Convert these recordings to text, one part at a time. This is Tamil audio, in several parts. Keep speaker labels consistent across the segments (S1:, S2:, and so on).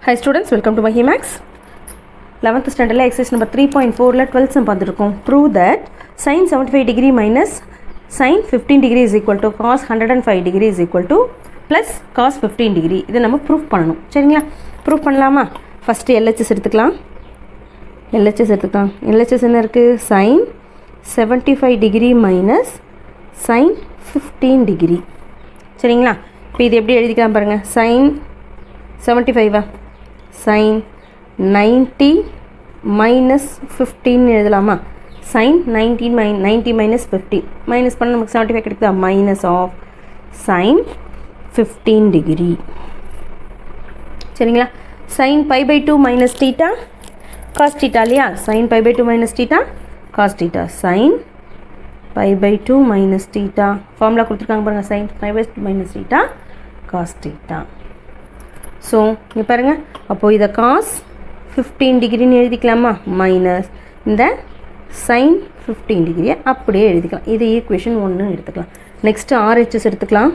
S1: Hi students, welcome to Mahimax. 11th standard exercise number 3.4 la 12th sum பார்த்திருக்கோம். Prove that sin 75 degree minus sin 15 degree is equal to cos 105 degree is equal to plus cos 15 degree. இது நம்ம proof பண்ணணும். சரிங்களா? proof பண்ணலாமா? First LHS எடுத்துக்கலாம். LHS என்ன இருக்கு? sin 75 degree minus sin 15 degree. சரிங்களா? இப்போ இது எப்படி எழுதிக்கலாம் பாருங்க. sin 75 sin 90 minus 15 எழுதலாமா? sin 90 minus 15 minus பண்ண நமக்கு 75 கிடைக்குதா? minus of sin 15 degree. சரிங்களா? sin pi by 2 minus theta cos theta இல்லையா? sin pi by 2 minus theta cos theta. sin pi by 2 minus theta formula கொடுத்துருக்காங்க பாருங்க. sin pi by 2 minus theta cos theta. So இங்கே பாருங்கள், அப்போது இதை காஸ் 15 டிகிரின்னு எழுதிக்கலாமா? மைனஸ் இந்த சைன் 15 டிகிரியை அப்படியே எழுதிக்கலாம். இது ஈக்குவேஷன் 1 எடுத்துக்கலாம். நெக்ஸ்ட்டு ஆர்ஹெச்எஸ் எடுத்துக்கலாம்.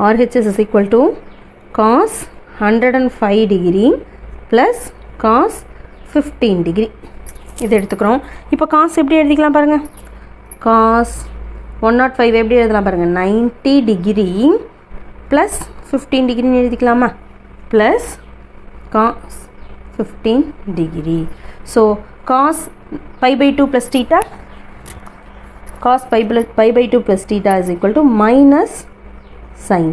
S1: RHS is equal to cos 105 degree plus cos 15 degree இது எடுத்துக்கிறோம். இப்போ காஸ் எப்படி எழுதிக்கலாம் பாருங்கள். காஸ் 105 எப்படி எழுதலாம் பாருங்கள். 90 டிகிரி ப்ளஸ் 15 டிகிரின்னு எழுதிக்கலாமா? plus cos 15 degree. So cos pi by 2 plus theta, cos pi by 2 plus theta is equal to minus sin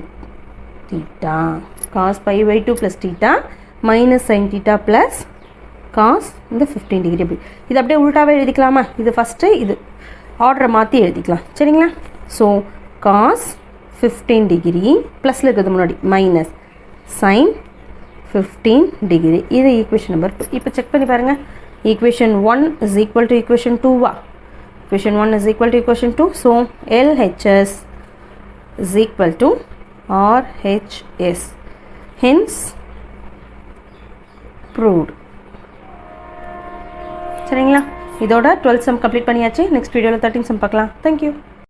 S1: theta. Cos pi by 2 plus theta minus sin theta plus cos இந்த 15 degree. இது அப்படியே உள்டாவே எழுதிக்கலாமா? இது ஃபஸ்ட்டு இது ஆர்டரை மாற்றி எழுதிக்கலாம். சரிங்களா? ஸோ cos 15 degree ப்ளஸில் இருக்கிறது முன்னாடி மைனஸ் sin 15 degree. இது ஈக்குவேஷன் நம்பர் 2. இப்போ செக் பண்ணி பாருங்கள். Equation 1 is equal to equation 2 equation 1 is equal to equation 2. So LHS is equal to RHS. Hence proved. சரிங்களா? இதோட 12 sum கம்ப்ளீட் பண்ணியாச்சு. நெக்ஸ்ட் வீடியோவில் 13 sum பார்க்கலாம். Thank you.